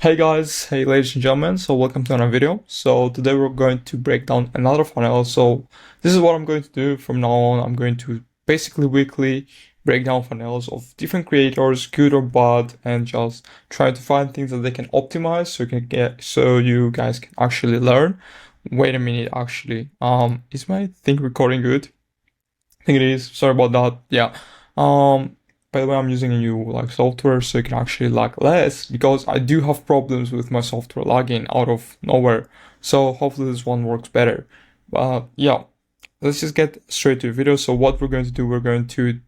Hey guys, hey ladies and gentlemen, so welcome to another video. So today we're going to break down another funnel. So this is what I'm going to do from now on. I'm going to basically weekly break down funnels of different creators, good or bad, and just try to find things that they can optimize so you guys can actually learn. Wait a minute, actually. Is my thing recording good? I think it is. Sorry about that. Yeah. By the way, I'm using a new software so you can actually lag less because I do have problems with my software lagging out of nowhere. So hopefully this one works better. But yeah, let's just get straight to the video. So what we're going to do, we're going to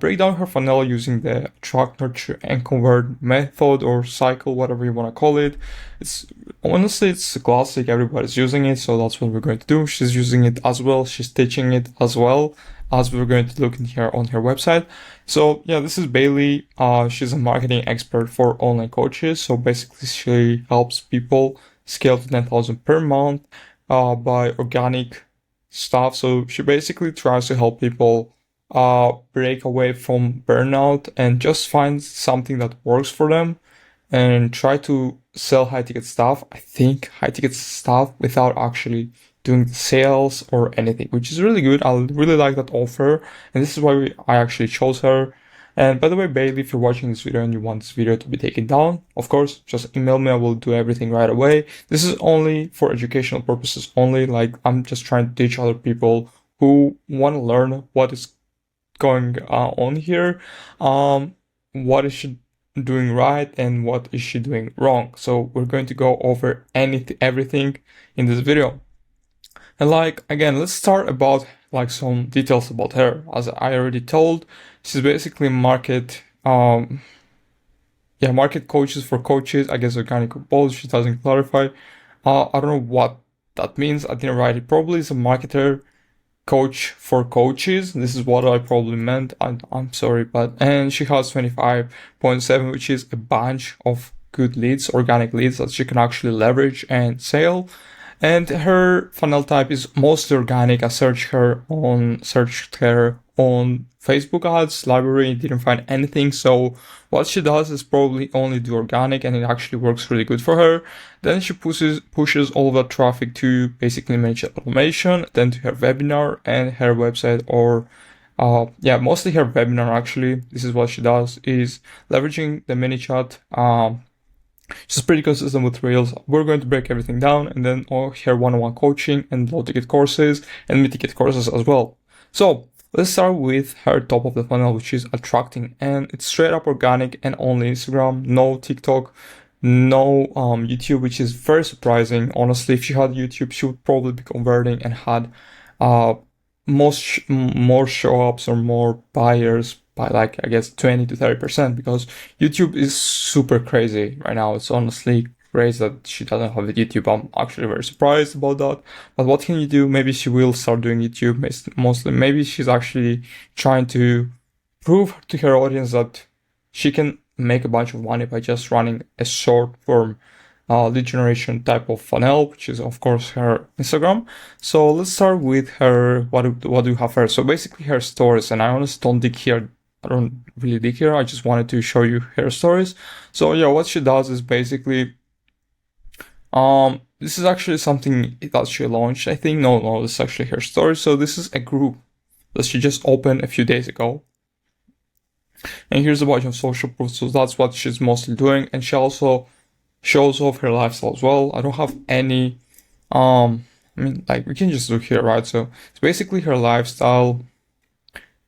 break down her funnel using the attract, nurture, and convert method or cycle, whatever you want to call it. It's honestly, it's a classic. Everybody's using it, so that's what we're going to do. She's using it as well. She's teaching it as well, as we're going to look in here on her website. So yeah, this is Bailey. She's a marketing expert for online coaches. So basically, she helps people scale to 10,000 per month by organic stuff. So she basically tries to help people break away from burnout and just find something that works for them and try to sell high ticket stuff. I think high ticket stuff without actually doing the sales or anything, which is really good. I really like that offer, and this is why I actually chose her. And by the way, Bailey, if you're watching this video and you want this video to be taken down, of course, just email me. I will do everything right away. This is only for educational purposes only. Like, I'm just trying to teach other people who want to learn what is going on here, what is she doing right and what is she doing wrong. So we're going to go over everything in this video. And again, let's start about some details about her. As I already told, she's basically market coaches for coaches. I guess organic or both. She doesn't clarify. I don't know what that means. I didn't write it. Probably is a marketer coach for coaches. This is what I probably meant. I'm sorry, and she has 25.7, which is a bunch of good leads, organic leads that she can actually leverage and sell. And her funnel type is mostly organic. I searched her on Facebook ads library, didn't find anything. So what she does is probably only do organic, and it actually works really good for her. Then she pushes all of that traffic to basically ManyChat automation, then to her webinar and her website, or mostly her webinar actually. This is what she does, is leveraging the ManyChat. She's pretty consistent with Reels. We're going to break everything down, and then her one-on-one coaching and low-ticket courses and mid-ticket courses as well. So let's start with her top of the funnel, which is attracting, and it's straight up organic and only Instagram, no TikTok, no YouTube, which is very surprising. Honestly, if she had YouTube, she would probably be converting and had more show-ups or more buyers by I guess 20 to 30%, because YouTube is super crazy right now. It's honestly crazy that she doesn't have a YouTube. I'm actually very surprised about that. But what can you do? Maybe she will start doing YouTube mostly. Maybe she's actually trying to prove to her audience that she can make a bunch of money by just running a short form lead generation type of funnel, which is of course her Instagram. So let's start with her. What do you have her? So basically her stories, and I honestly don't really dig here. I just wanted to show you her stories. So yeah, what she does is basically, this is actually something that she launched. I think no, this is actually her story. So this is a group that she just opened a few days ago. And here's a bunch of social proof. So that's what she's mostly doing. And she also shows off her lifestyle as well. I don't have any, we can just look here, right? So it's basically her lifestyle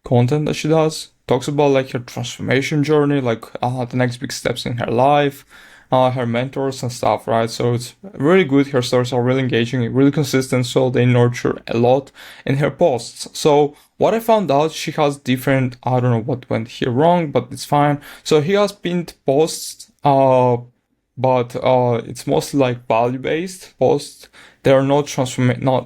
content that she does. Talks about her transformation journey, the next big steps in her life, her mentors and stuff, right? So it's really good. Her stories are really engaging, really consistent, so they nurture a lot in her posts. So what I found out, she has different, I don't know what went here wrong, but it's fine. So he has pinned posts, but it's mostly value-based posts. They're not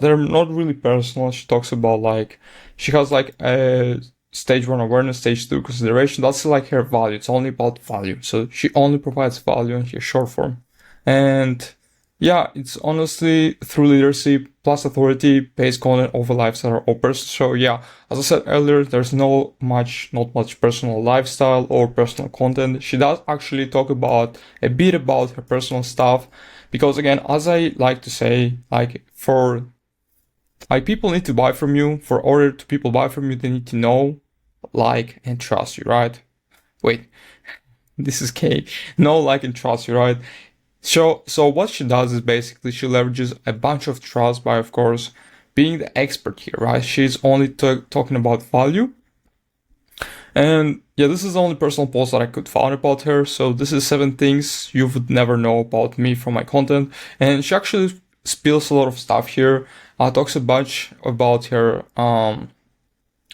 they're not really personal. She talks about she has a stage 1 awareness, stage 2 consideration. That's her value. It's only about value. So she only provides value in her short form. And yeah, it's honestly through leadership plus authority based content over lifestyle or personal. So yeah, as I said earlier, there's not much personal lifestyle or personal content. She does actually talk about a bit about her personal stuff, because again, as I like to say, people need to buy from you. For order to people buy from you, they need to know, like, and trust you, right? Wait, this is K. Know, like, and trust you, right? So what she does is basically she leverages a bunch of trust by, of course, being the expert here, right? She's only talking about value. And yeah, this is the only personal post that I could find about her. So this is 7 things you would never know about me from my content. And she actually spills a lot of stuff here. Talks a bunch about her,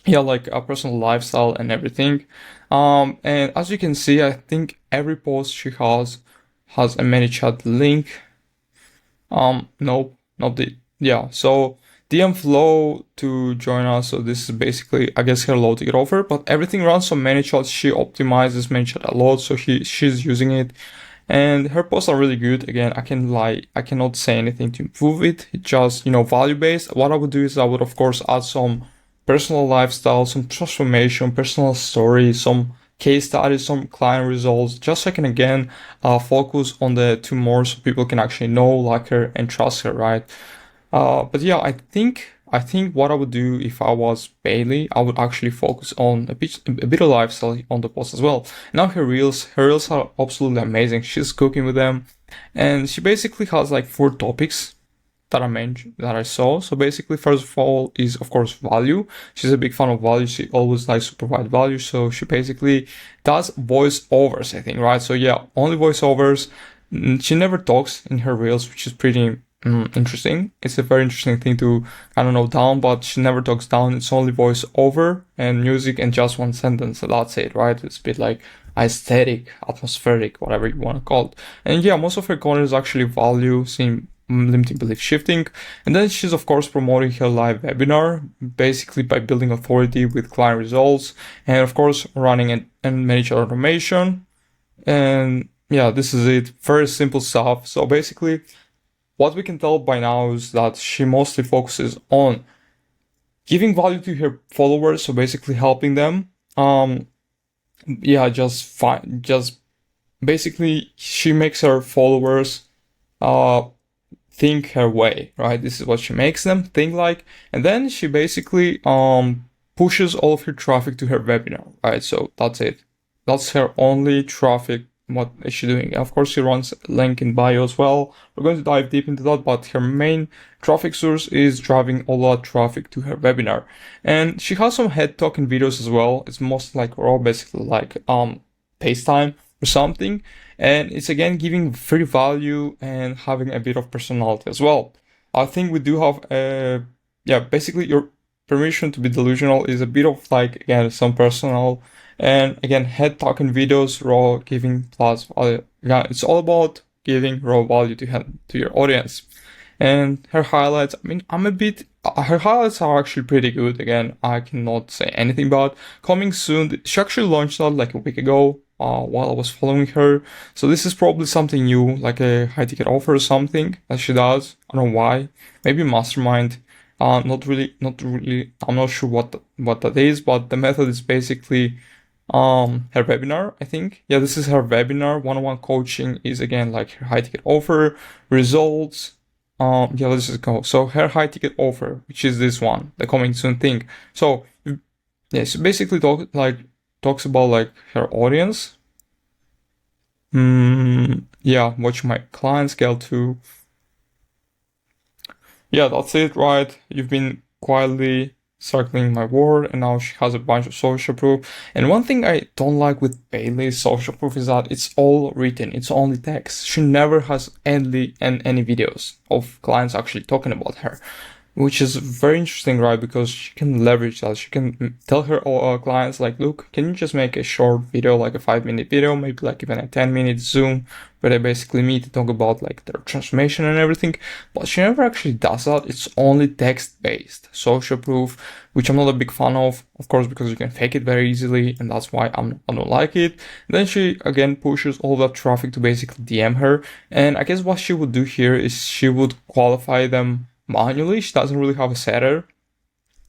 like a personal lifestyle and everything. And as you can see, I think every post she has a ManyChat link. Nope, not the, yeah. So DM flow to join us. So this is basically, I guess, her low ticket offer, but everything runs on ManyChat. She optimizes ManyChat a lot, so she's using it. And her posts are really good. Again, I cannot say anything to improve it. It's just, value based. What I would do is I would, of course, add some personal lifestyle, some transformation, personal stories, some case studies, some client results, just so I can again focus on the 2 more so people can actually know, like her, and trust her, right? But yeah, I think what I would do if I was Bailey, I would actually focus on a bit of lifestyle on the post as well. Now her reels are absolutely amazing. She's cooking with them, and she basically has like 4 topics that I saw. So basically, first of all is, of course, value. She's a big fan of value. She always likes to provide value. So she basically does voiceovers, I think, right? So yeah, only voiceovers. She never talks in her reels, which is pretty interesting. It's a very interesting thing to kind of note down, but she never talks down. It's only voiceover and music and just 1 sentence. So that's it, right? It's a bit like aesthetic, atmospheric, whatever you want to call it. And yeah, most of her content is actually value, limiting belief shifting. And then she's, of course, promoting her live webinar, basically by building authority with client results, and of course running and ManyChat automation. And yeah, this is it. Very simple stuff. So basically, what we can tell by now is that she mostly focuses on giving value to her followers, so basically helping them. Just basically she makes her followers think her way, right? This is what she makes them think like, and then she basically pushes all of her traffic to her webinar, right? So that's it. That's her only traffic. What is she doing? Of course, she runs a link in bio as well. We're going to dive deep into that, but her main traffic source is driving all that traffic to her webinar. And she has some head talking videos as well. It's mostly like raw, basically like FaceTime or something. And it's again giving free value and having a bit of personality as well. I think we do have basically your permission to be delusional is a bit of like, again, some personal. And again, head talking videos, raw, giving plus value. Yeah, it's all about giving raw value to your audience. And her highlights, her highlights are actually pretty good. Again, I cannot say anything about. Coming soon, she actually launched that like a week ago while I was following her. So this is probably something new, like a high ticket offer or something that she does. I don't know why. Maybe mastermind. Not really. I'm not sure what that is, but the method is basically her webinar, I think. Yeah, this is her webinar. One-on-one coaching is again like her high ticket offer, results. Let's just go. So her high ticket offer, which is this one, the coming soon thing. So yeah, so basically talks about like her audience. Watch my client scale too. Yeah, that's it, right? You've been quietly circling my word, and now she has a bunch of social proof. And one thing I don't like with Bailey's social proof is that it's all written, it's only text. She never has any videos of clients actually talking about her, which is very interesting, right? Because she can leverage that. She can tell her clients like, look, can you just make a short video, like a 5-minute video, maybe like even a 10-minute Zoom, where they basically meet to talk about like their transformation and everything. But she never actually does that. It's only text-based social proof, which I'm not a big fan of course, because you can fake it very easily, and that's why I don't like it. And then she again pushes all that traffic to basically DM her. And I guess what she would do here is she would qualify them manually. She doesn't really have a setter.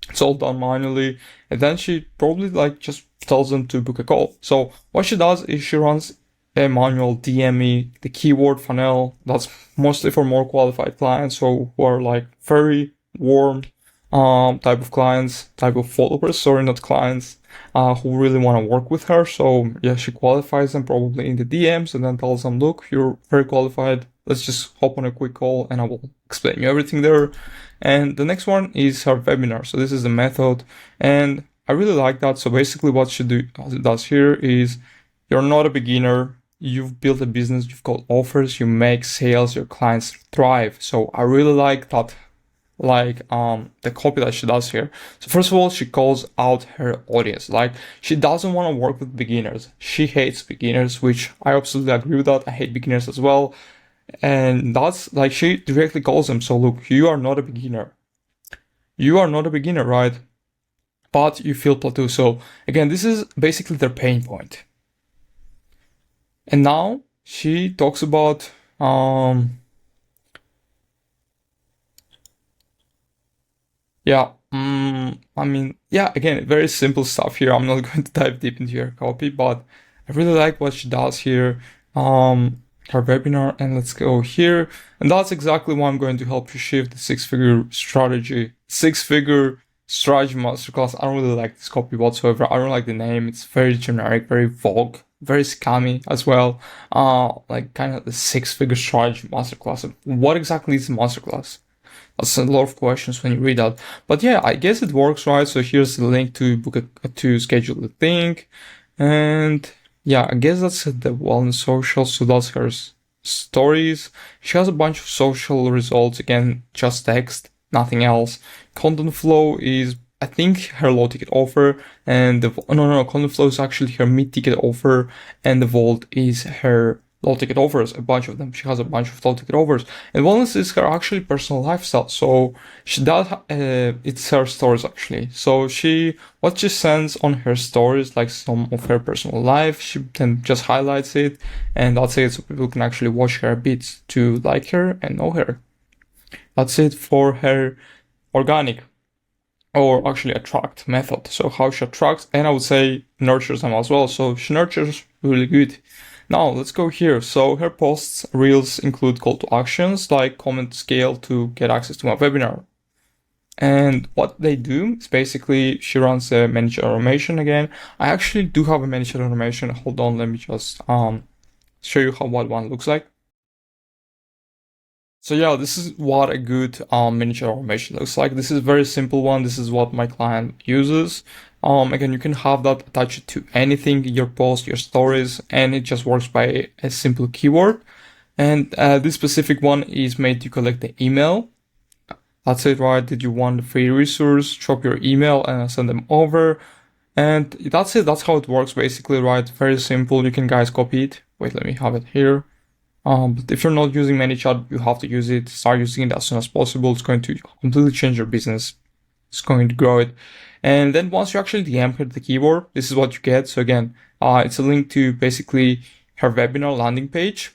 It's all done manually. And then she probably like just tells them to book a call. So what she does is she runs a manual DME, the keyword funnel. That's mostly for more qualified clients, so who are like very warm type of clients, type of followers, sorry, not clients, who really want to work with her. So yeah, she qualifies them probably in the DMs and then tells them, look, you're very qualified. Let's just hop on a quick call and I will explain you everything there. And the next one is her webinar. So this is the method, and I really like that. So basically what she does here is, you're not a beginner. You've built a business, you've got offers, you make sales, your clients thrive. So I really like that, like the copy that she does here. So first of all, she calls out her audience. Like, she doesn't want to work with beginners. She hates beginners, which I absolutely agree with that. I hate beginners as well. And that's like, she directly calls them. So look, you are not a beginner. You are not a beginner, right? But you feel plateau. So again, this is basically their pain point. And now she talks about I mean, yeah, again, very simple stuff here. I'm not going to dive deep into her copy, but I really like what she does here. Her webinar, and let's go here. And that's exactly why I'm going to help you shift the six-figure strategy masterclass. I don't really like this copy whatsoever. I don't like the name. It's very generic, very vague, very scammy as well. Like kind of the six-figure strategy masterclass. What exactly is a masterclass? That's a lot of questions when you read that. But yeah, I guess it works, right? So here's the link to to schedule the thing. And yeah, I guess that's the wellness social. So that's her stories. She has a bunch of social results. Again, just text, nothing else. Content flow is, I think, her low ticket offer, and content flow is actually her mid ticket offer, and the vault is her low ticket offers, a bunch of them. She has a bunch of low ticket offers, and wellness is her actually personal lifestyle. So she does, it's her stories actually. So what she sends on her stories, like some of her personal life, she then just highlights it, and that's it. So people can actually watch her bits to like her and know her. That's it for her organic, or actually attract method. So how she attracts, and I would say nurtures them as well. So she nurtures really good. Now let's go here. So her posts, reels include call to actions like comment, scale to get access to my webinar. And what they do is basically she runs a manager automation again. I actually do have a manager automation. Hold on, let me just show you what one looks like. So yeah, this is what a good miniature automation looks like. This is a very simple one. This is what my client uses. Again, you can have that attached to anything, your post, your stories, and it just works by a simple keyword. And this specific one is made to collect the email. That's it, right? Did you want a free resource? Drop your email and send them over. And that's it. That's how it works basically, right? Very simple. You can guys copy it. Wait, let me have it here. But if you're not using ManyChat, you have to use it. Start using it as soon as possible. It's going to completely change your business. It's going to grow it. And then once you actually DM her the keyword, this is what you get. So again, it's a link to basically her webinar landing page,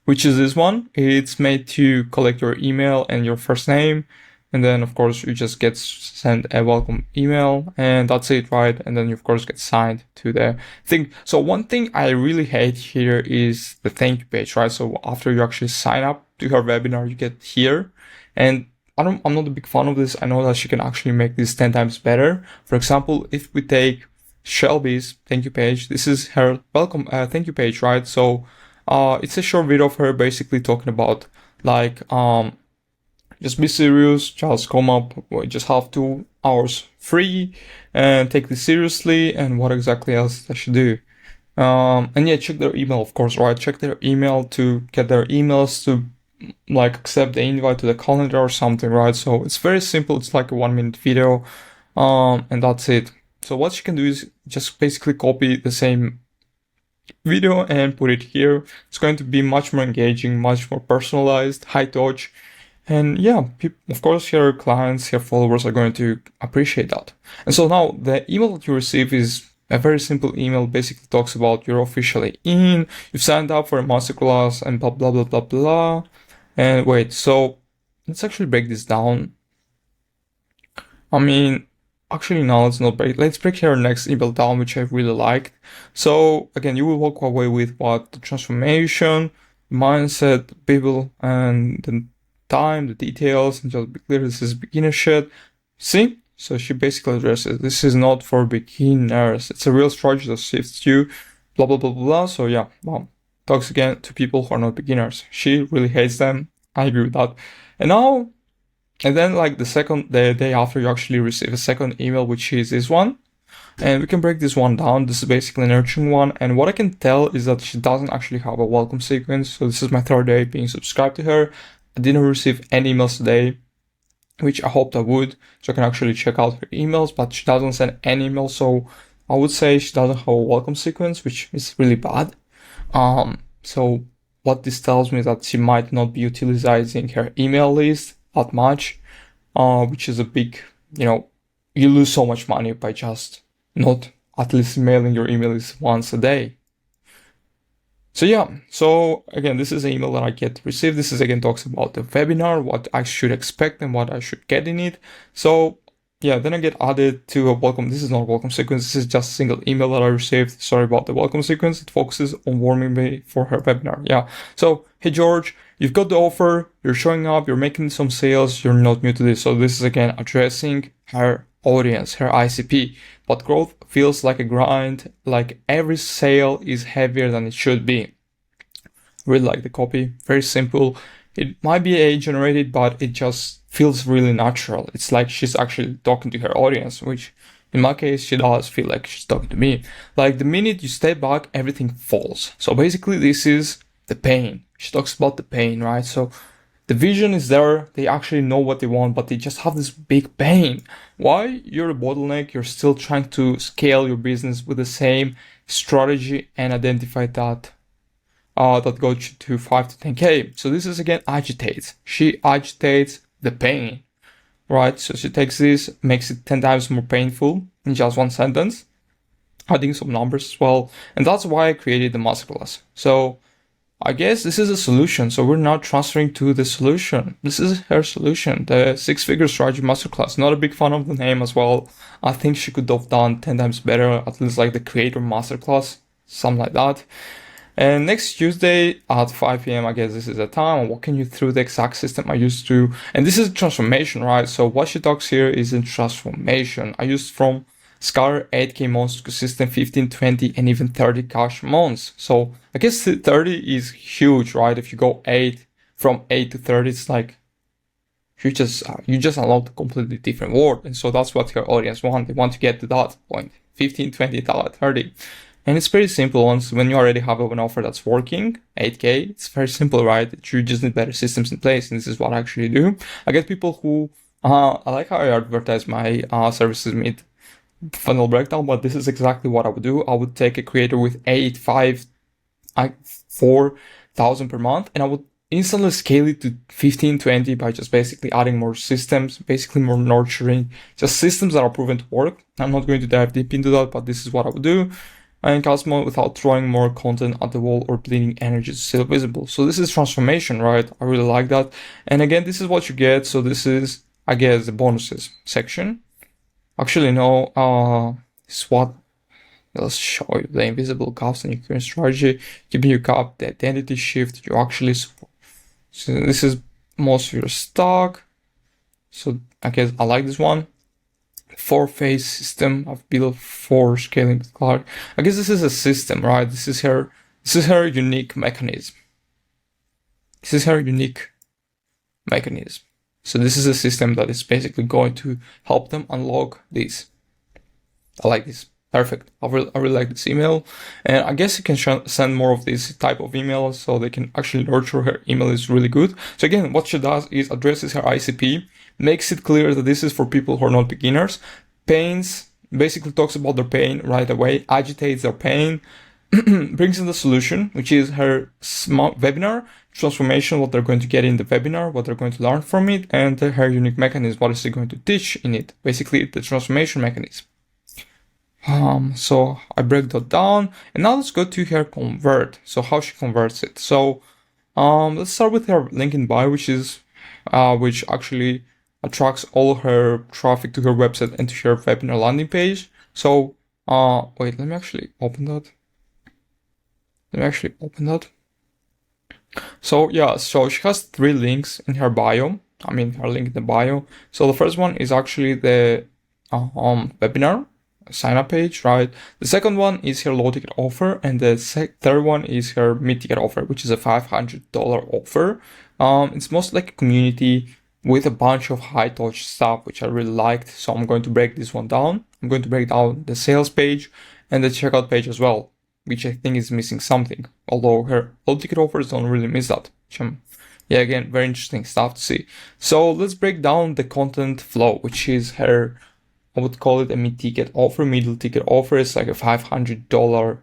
which is this one. It's made to collect your email and your first name. And then, of course, you just get sent a welcome email, and that's it, right? And then you, of course, get signed to the thing. So one thing I really hate here is the thank you page, right? So after you actually sign up to her webinar, you get here. And I'm not a big fan of this. I know that she can actually make this 10 times better. For example, if we take Shelby's thank you page, this is her welcome thank you page, right? So it's a short video of her basically talking about like just be serious, just come up, we just have 2 hours free and take this seriously, and what exactly else I should do. And yeah, check their email, of course, right? Check their email to get their emails to like accept the invite to the calendar or something, right? So it's very simple. It's like a 1-minute video, and that's it. So what you can do is just basically copy the same video and put it here. It's going to be much more engaging, much more personalized, high touch. And yeah, of course, your clients, your followers are going to appreciate that. And so now the email that you receive is a very simple email, basically talks about you're officially in, you've signed up for a masterclass and blah, blah, blah, blah, blah. And wait, so let's actually break this down. I mean, actually, no, let's not break. Let's break her next email down, which I really liked. So again, you will walk away with what the transformation, mindset, people, and the time, the details, and just be clear. This is beginner shit. See? So she basically addresses this is not for beginners. It's a real strategy that shifts you. Blah blah blah blah blah. So yeah, well, talks again to people who are not beginners. She really hates them. I agree with that. And now and then like the day after you actually receive a second email, which is this one. And we can break this one down. This is basically a nurturing one. And what I can tell is that she doesn't actually have a welcome sequence. So this is my third day being subscribed to her. I didn't receive any emails today, which I hoped I would. So I can actually check out her emails, but she doesn't send any emails. So I would say she doesn't have a welcome sequence, which is really bad. So what this tells me is that she might not be utilizing her email list that much, which is a big, you lose so much money by just not at least mailing your email list once a day. So yeah, so again, this is an email that I get received. This is again talks about the webinar, what I should expect and what I should get in it. So yeah, then I get added to a welcome. This is not a welcome sequence. This is just a single email that I received. Sorry about the welcome sequence. It focuses on warming me for her webinar. Yeah. So, hey, George, you've got the offer. You're showing up. You're making some sales. You're not new to this. So this is again addressing her audience, her ICP. But growth feels like a grind. Like every sale is heavier than it should be. Really like the copy. Very simple. It might be AI generated, but it just feels really natural. It's like she's actually talking to her audience, which in my case, she does feel like she's talking to me. Like the minute you step back, everything falls. So basically this is the pain. She talks about the pain, right? So the vision is there. They actually know what they want, but they just have this big pain. Why? You're a bottleneck. You're still trying to scale your business with the same strategy and identify that goes to 5 to 10K. So this is again agitates. She agitates the pain, right? So she takes this, makes it 10 times more painful in just one sentence, adding some numbers as well. And that's why I created the masterclass. So I guess this is a solution. So we're now transferring to the solution. This is her solution, the 6-figure strategy masterclass. Not a big fan of the name as well. I think she could have done 10 times better, at least like the creator masterclass, something like that. And next Tuesday at 5 p.m., I guess this is the time, I'm walking you through the exact system I used to. And this is transformation, right? So what she talks here is in transformation. I used from Scatter 8K months to consistent 15, 20, and even 30 cash months. So I guess 30 is huge, right? If you go from 8 to 30, it's like you just unlocked a completely different world. And so that's what your audience want. They want to get to that point, 15, 20, 30. And it's pretty simple. Once when you already have an offer that's working, 8K, it's very simple, right? You just need better systems in place. And this is what I actually do. I get people who, I like how I advertise my services mid funnel breakdown, but this is exactly what I would do. I would take a creator with 4,000 per month, and I would instantly scale it to 15, 20 by just basically adding more systems, basically more nurturing, just systems that are proven to work. I'm not going to dive deep into that, but this is what I would do. And cast mode without throwing more content at the wall or bleeding energy is still visible. So this is transformation, right? I really like that. And again, this is what you get. So this is, I guess, the bonuses section. Actually, no, this is what, let's show you the invisible caps and your current strategy, keeping your cap, the identity shift, you actually support. So this is most of your stock. So I guess I like this one. 4-phase system I've built for scaling with Clark. I guess this is a system, right? This is her unique mechanism. So this is a system that is basically going to help them unlock this. I like this. Perfect. I really like this email. And I guess you can send more of this type of emails so they can actually nurture her email is really good. So again, what she does is addresses her ICP, makes it clear that this is for people who are not beginners, basically talks about their pain right away, agitates their pain, brings in the solution, which is her smart webinar, transformation, what they're going to get in the webinar, what they're going to learn from it, and her unique mechanism, what is she going to teach in it, basically the transformation mechanism. So I break that down, and now let's go to her convert. So how she converts it. So let's start with her link in bio, which is which actually attracts all her traffic to her website and to her webinar landing page. So, wait, let me actually open that. So yeah, so she has 3 links in her bio. I mean, her link in the bio. So the first one is actually the webinar sign up page, right? The second one is her low ticket offer, and the third one is her mid ticket offer, which is a $500 offer. It's mostly like a community with a bunch of high touch stuff, which I really liked. So I'm going to break this one down. I'm going to break down the sales page and the checkout page as well, which I think is missing something. Although her low ticket offers don't really miss that. Yeah, again, very interesting stuff to see. So let's break down the content flow, which is her, I would call it a mid-ticket offer. Middle ticket offer is like a $500,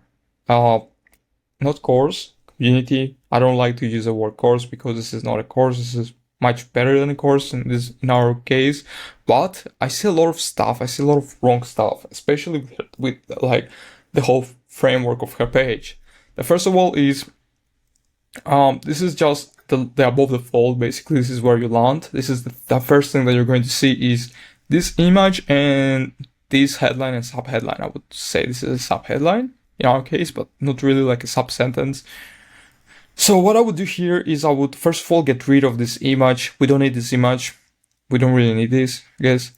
not course, community. I don't like to use the word course because this is not a course. This is much better than a course in our case. But I see a lot of stuff. I see a lot of wrong stuff, especially with like the whole framework of her page. The first of all is, this is just the above the fold. Basically, this is where you land. This is the first thing that you're going to see is this image and this headline and sub headline. I would say this is a sub headline in our case, but not really like a sub sentence. So what I would do here is I would first of all get rid of this image. We don't need this image. We don't really need this, I guess.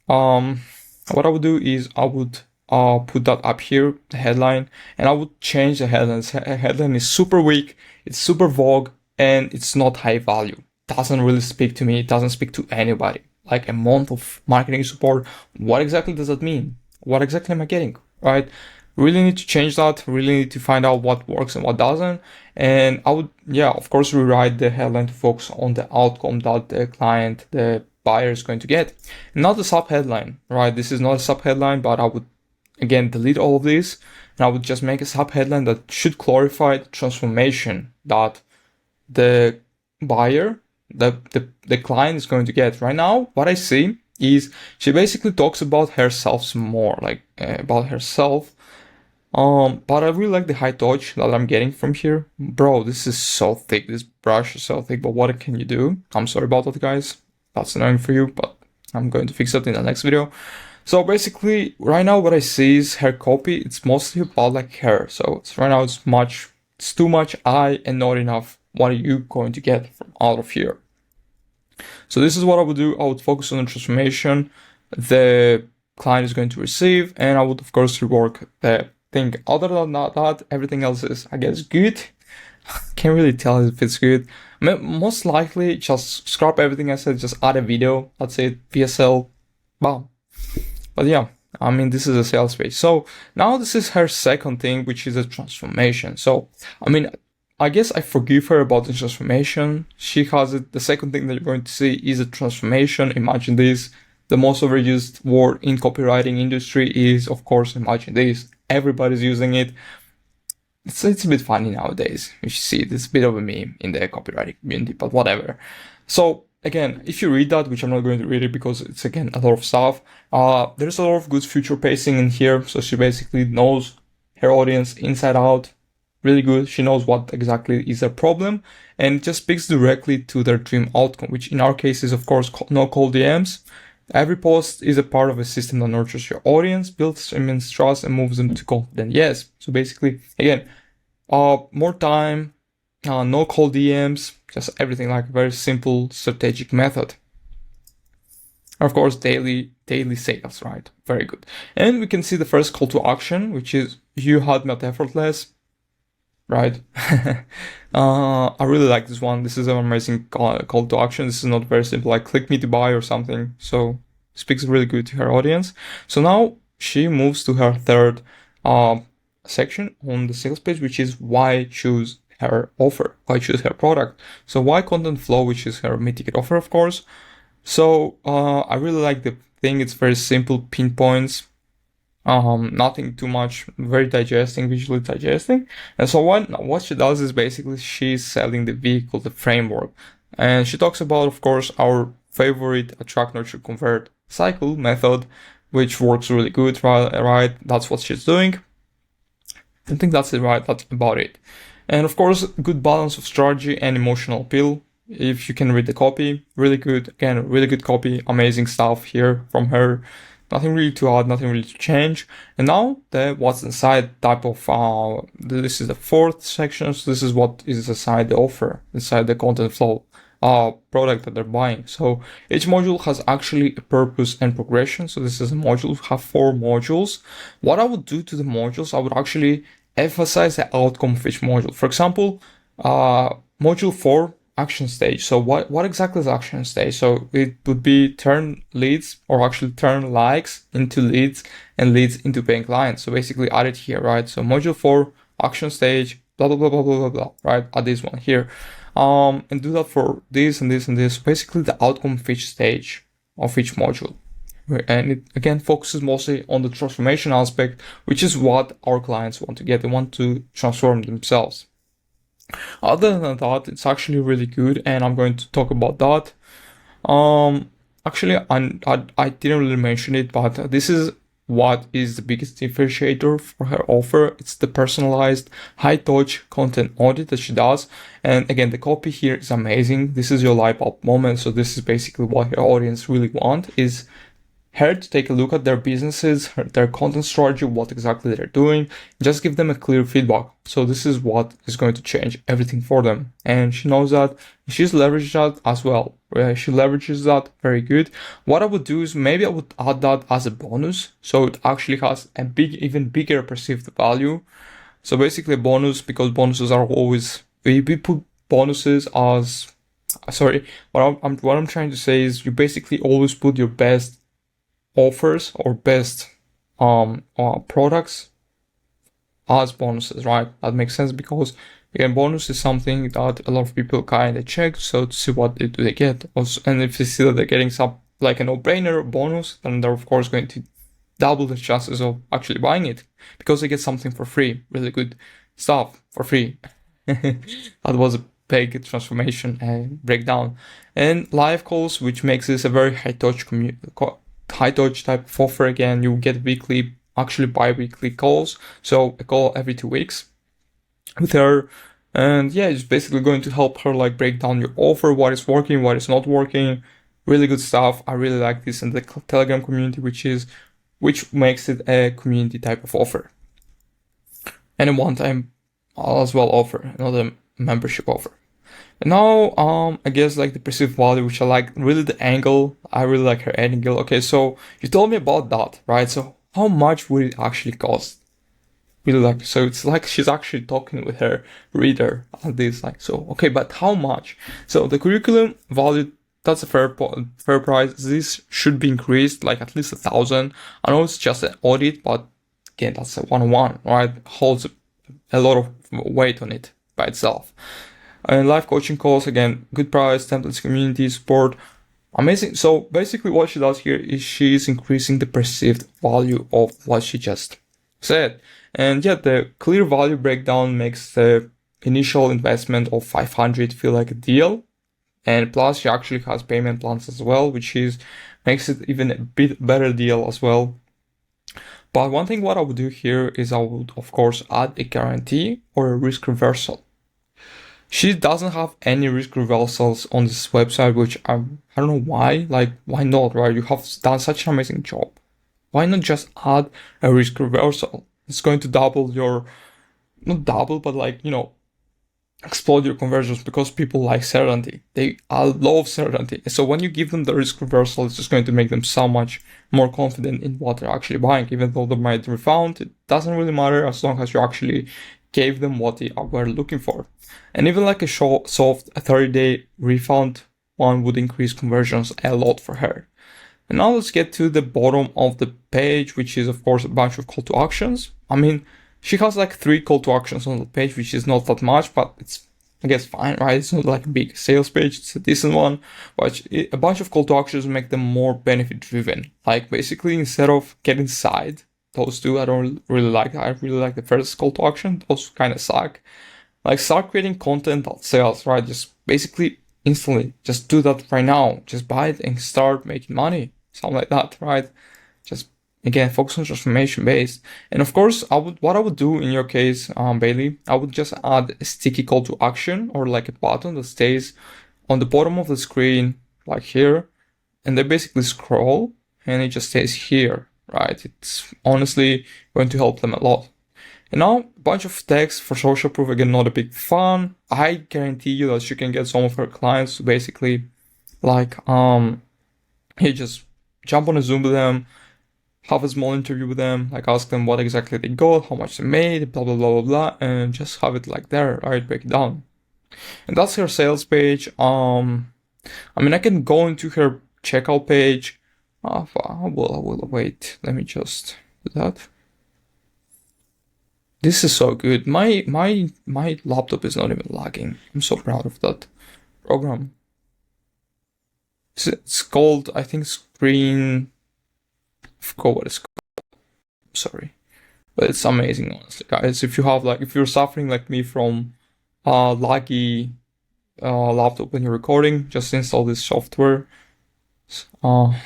What I would do is I would put that up here, the headline, and I would change the headline. The headline is super weak, it's super vague, and it's not high value. Doesn't really speak to me. It doesn't speak to anybody. Like a month of marketing support. What exactly does that mean? What exactly am I getting? Right? Really need to change that. Really need to find out what works and what doesn't. And I would, yeah, of course, rewrite the headline to focus on the outcome that the client, the buyer is going to get. Not the sub headline, right? This is not a sub headline, but I would again delete all of this and I would just make a sub headline that should clarify the transformation that the buyer, the client is going to get. Right now, what I see is she basically talks about herself some more, like about herself. But I really like the high touch that I'm getting from here. Bro, this is so thick. This brush is so thick, but what can you do? I'm sorry about that, guys. That's annoying for you, but I'm going to fix it in the next video. So basically, right now what I see is her copy. It's mostly about like her. So right now it's too much I and not enough what are you going to get from out of here. So this is what I would do. I would focus on the transformation the client is going to receive, and I would of course rework the thing. Other than that, everything else is, I guess, good. Can't really tell if it's good. Most likely just scrap everything I said, just add a video, that's it, VSL, wow. But yeah, I mean, this is a sales page. So now this is her second thing, which is a transformation. So, I mean, I guess I forgive her about the transformation. She has it. The second thing that you're going to see is a transformation. Imagine this. The most overused word in copywriting industry is, of course, imagine this. Everybody's using it. It's a bit funny nowadays. You see this bit of a meme in the copywriting community, but whatever. So again, if you read that, which I'm not going to read it because it's again a lot of stuff, there's a lot of good future pacing in here. So she basically knows her audience inside out. Really good. She knows what exactly is their problem and just speaks directly to their dream outcome, which in our case is, of course, no cold DMs. Every post is a part of a system that nurtures your audience, builds immense trust, and moves them to confident yes. So basically, again, more time, no cold DMs, just everything like a very simple strategic method. Of course, daily sales, right? Very good. And we can see the first call to action, which is you had not effortless. Right. I really like this one. This is an amazing call to action. This is not very simple, like click me to buy or something. So speaks really good to her audience. So now she moves to her third section on the sales page, which is why choose her offer, why choose her product. So why content flow, which is her mid-ticket offer, of course. So I really like the thing. It's very simple pinpoints. Nothing too much, very visually digesting. And so what she does is basically she's selling the vehicle, the framework. And she talks about, of course, our favorite attract, nurture, convert cycle method, which works really good, right? That's what she's doing. I think that's it, right? That's about it. And of course, good balance of strategy and emotional appeal. if you can read the copy, really good. Again, really good copy, amazing stuff here from her. Nothing really to add, nothing really to change. And now the what's inside type of, this is the fourth section. So this is what is inside the offer, inside the content flow product that they're buying. So each module has actually a purpose and progression. So this is a module, we have 4 modules. What I would do to the modules, I would actually emphasize the outcome of each module. For example, module 4, action stage. So what exactly is action stage? So it would be turn leads, or actually turn likes into leads and leads into paying clients. So basically add it here, right? So module 4, action stage, blah, blah, blah, blah, blah, blah, blah, right? Add this one here. And do that for this and this and this. Basically the outcome of each stage of each module. And it again focuses mostly on the transformation aspect, which is what our clients want to get. They want to transform themselves. Other than that, it's actually really good, and I'm going to talk about that. Actually, I didn't really mention it, but this is what is the biggest differentiator for her offer. It's the personalized high-touch content audit that she does. And again, the copy here is amazing. This is your light bulb moment. So this is basically what her audience really want, is her to take a look at their businesses, their content strategy, what exactly they're doing, just give them a clear feedback. So this is what is going to change everything for them. And she knows that, she's leveraged that as well. She leverages that very good. What I would do is maybe I would add that as a bonus. So it actually has a even bigger perceived value. So basically a bonus, because bonuses are always, we put bonuses as, what I'm trying to say is you basically always put your best offers or best products as bonuses, right? That makes sense, because again, bonus is something that a lot of people kind of check, so to see what do they get also, and if they see that they're getting some like a no-brainer bonus, then they're of course going to double the chances of actually buying it, because they get something for free, really good stuff for free. That was a big transformation breakdown. And live calls, which makes this a very high-touch type of offer. Again, you get weekly, actually bi-weekly calls, so a call every 2 weeks with her. And yeah, it's basically going to help her like break down your offer, what is working, what is not working. Really good stuff. I really like this in the Telegram community, which makes it a community type of offer. And a one-time as well offer, another membership offer. And now, I guess like the perceived value, which I like, really the angle. I really like her angle. Okay, so you told me about that, right? So how much would it actually cost? Really like, so it's like she's actually talking with her reader on this, like, so, okay, but how much? So the curriculum value, that's a fair price. This should be increased like at least 1,000. I know it's just an audit, but again, that's a 101, right? Holds a lot of weight on it by itself. And live coaching calls, again, good price, templates, community support, amazing. So basically what she does here is she's increasing the perceived value of what she just said. And yeah, the clear value breakdown makes the initial investment of 500 feel like a deal. And plus she actually has payment plans as well, which makes it even a bit better deal as well. But one thing what I would do here is I would of course add a guarantee or a risk reversal. She doesn't have any risk reversals on this website, which I don't know why. Like, why not, right? You have done such an amazing job. Why not just add a risk reversal? It's going to double your, not double, but like, explode your conversions, because people like certainty. They love certainty. So when you give them the risk reversal, it's just going to make them so much more confident in what they're actually buying. Even though they might refund, it doesn't really matter as long as you actually gave them what they were looking for. And even like a soft 30-day refund one would increase conversions a lot for her. And now let's get to the bottom of the page, which is of course a bunch of call to actions. I mean, she has like 3 call to actions on the page, which is not that much, but it's, I guess, fine, right? It's not like a big sales page, it's a decent one, but a bunch of call to actions make them more benefit driven. Like basically, instead of get inside, those two I don't really like. I really like the first call to action. Those kind of suck. Like, start creating content that sells, right? Just basically instantly, just do that right now. Just buy it and start making money. Something like that, right? Just again, focus on transformation based. And of course, what I would do in your case, Bailey, I would just add a sticky call to action or like a button that stays on the bottom of the screen, like here, and they basically scroll and it just stays here, right? It's honestly going to help them a lot. And now, a bunch of text for social proof, again, not a big fan. I guarantee you that you can get some of her clients to basically, like, you just jump on a Zoom with them, have a small interview with them, like ask them what exactly they got, how much they made, blah, blah, blah, blah, blah, and just have it like there, right? Break it down. And that's her sales page. I mean, I can go into her checkout page. I will wait. Let me just do that. This is so good. My laptop is not even lagging. I'm so proud of that program. It's called, I think, Screen. I forgot what it's called. Sorry, but it's amazing, honestly, guys. If you're suffering like me from laggy laptop when you're recording, just install this software. I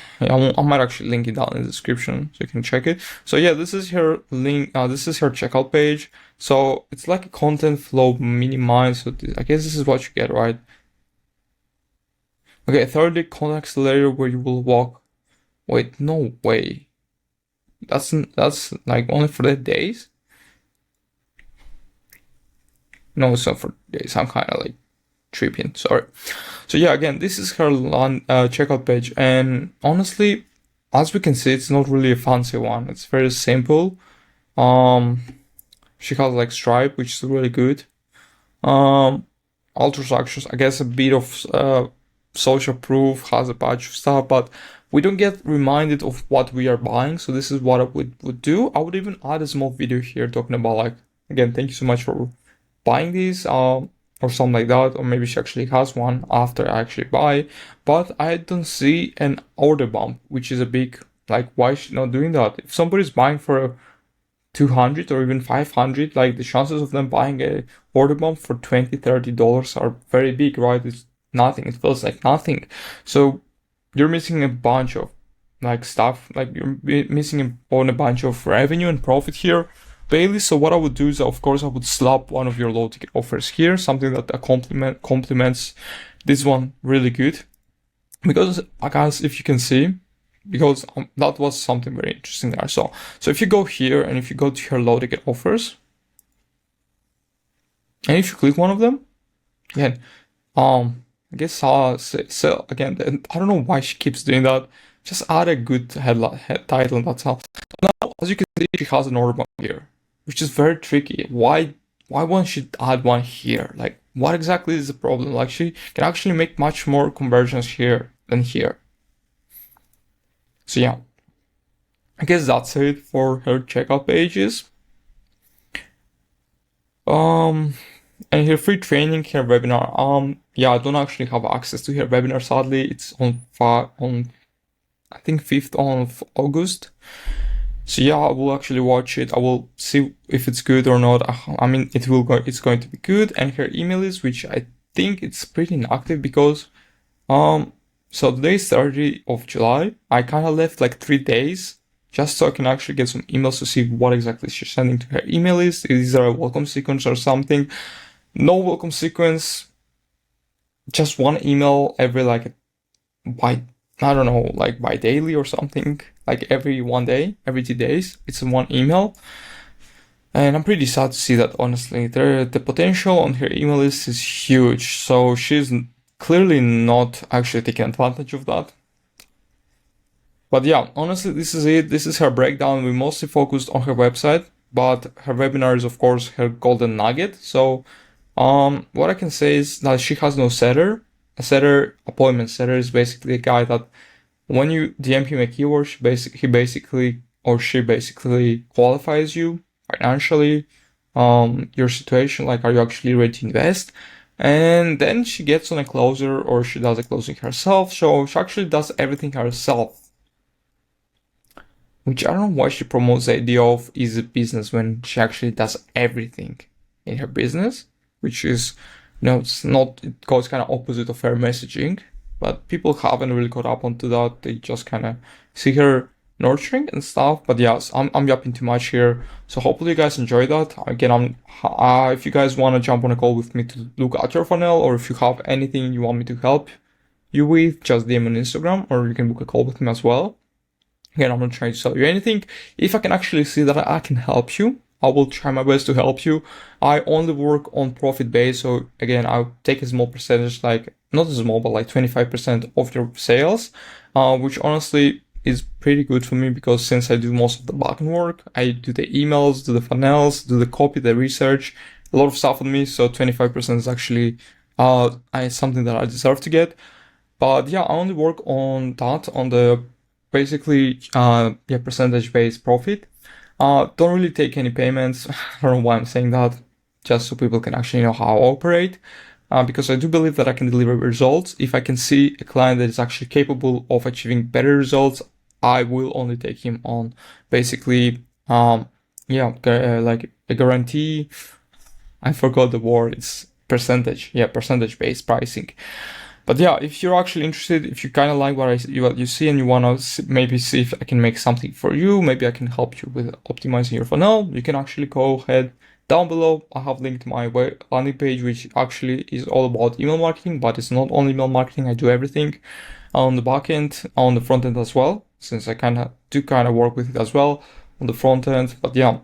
might actually link it down in the description so you can check it. So yeah, this is her link. This is her checkout page. So it's like a content flow minimized. So I guess this is what you get, right? Okay, 30 contacts later where you will walk. Wait, no way. That's like only for the days. No, it's not for days. I'm kind of like tripping. Sorry. So yeah, again, this is her checkout page, and honestly, as we can see, it's not really a fancy one. It's very simple. She has like Stripe, which is really good. Ultra structures, I guess a bit of social proof, has a bunch of stuff, but we don't get reminded of what we are buying. So this is what I would do. I would even add a small video here talking about, like, again, thank you so much for buying these, or something like that, or maybe she actually has one after I actually buy, but I don't see an order bump, which is a big, like, why is she not doing that? If somebody's buying for 200 or even 500, like, the chances of them buying a order bump for $20-30 are very big, right? It's nothing. It feels like nothing. So you're missing a bunch of like stuff, like you're missing on a bunch of revenue and profit here, Bailey. So what I would do is, of course, I would slap one of your low ticket offers here, something that complements this one really good. Because, guys, if you can see, because that was something very interesting there. So if you go here and if you go to your low ticket offers, and if you click one of them, again, I guess so again, I don't know why she keeps doing that. Just add a good head title, and that's all. Now, as you can see, she has an order bump here, which is very tricky. Why won't she add one here? Like, what exactly is the problem? Like, she can actually make much more conversions here than here. So yeah, I guess that's it for her checkout pages. And her free training, her webinar. Yeah, I don't actually have access to her webinar, sadly. It's on I think 5th of August. So yeah, I will actually watch it. I will see if it's good or not. I mean, it's going to be good. And her email list, which I think it's pretty inactive, because so today is 30th of July. I kind of left like 3 days just so I can actually get some emails to see what exactly she's sending to her email list. Is there a welcome sequence or something? No welcome sequence. Just one email every, like, by, I don't know, like by daily or something. Like every 1 day, every 2 days, it's one email. And I'm pretty sad to see that, honestly. The potential on her email list is huge. So she's clearly not actually taking advantage of that. But yeah, honestly, this is it. This is her breakdown. We mostly focused on her website, but her webinar is, of course, her golden nugget. So what I can say is that she has no setter. A appointment setter is basically a guy that when you DM him a keyword, she basically qualifies you financially, your situation, like, are you actually ready to invest? And then she gets on a closer, or she does a closing herself. So she actually does everything herself, which I don't know why she promotes the idea of easy business when she actually does everything in her business, which is, it goes kind of opposite of her messaging, but people haven't really caught up onto that. They just kind of see her nurturing and stuff. But yes, I'm yapping too much here. So hopefully you guys enjoy that. Again, if you guys want to jump on a call with me to look at your funnel, or if you have anything you want me to help you with, just DM on Instagram, or you can book a call with me as well. Again, I'm not trying to sell you anything. If I can actually see that I can help you, I will try my best to help you. I only work on profit base. So again, I'll take a small percentage, like not small, but like 25% of your sales, which honestly is pretty good for me, because since I do most of the backend work, I do the emails, do the funnels, do the copy, the research, a lot of stuff on me. So 25% is actually something that I deserve to get. But yeah, I only work on that, on the basically percentage based profit. Don't really take any payments. I don't know why I'm saying that, just so people can actually know how I operate. Because I do believe that I can deliver results. If I can see a client that is actually capable of achieving better results, I will only take him on. Basically, like a guarantee. I forgot the word. It's percentage. Yeah, percentage based pricing. But yeah, if you're actually interested, if you kind of like what you see and you want to maybe see if I can make something for you, maybe I can help you with optimizing your funnel, you can actually go ahead down below. I have linked my landing page, which actually is all about email marketing, but it's not only email marketing. I do everything on the back end, on the front end as well, since I do work with it as well on the front end. But yeah,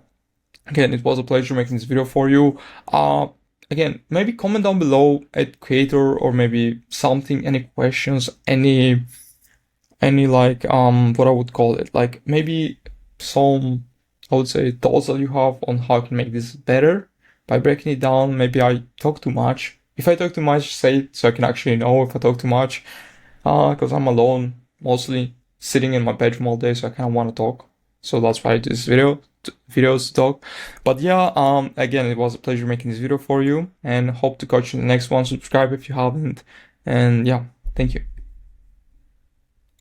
again, it was a pleasure making this video for you. Again, maybe comment down below at creator, or maybe something, any questions, any like what I would call it, like maybe some, I would say, thoughts that you have on how I can make this better by breaking it down. Maybe I talk too much. If I talk too much, say it so I can actually know if I talk too much. Because I'm alone, mostly sitting in my bedroom all day, so I kind of want to talk. So that's why I do this videos to talk. But yeah, again, it was a pleasure making this video for you, and hope to catch you in the next one. Subscribe if you haven't, and yeah, thank you.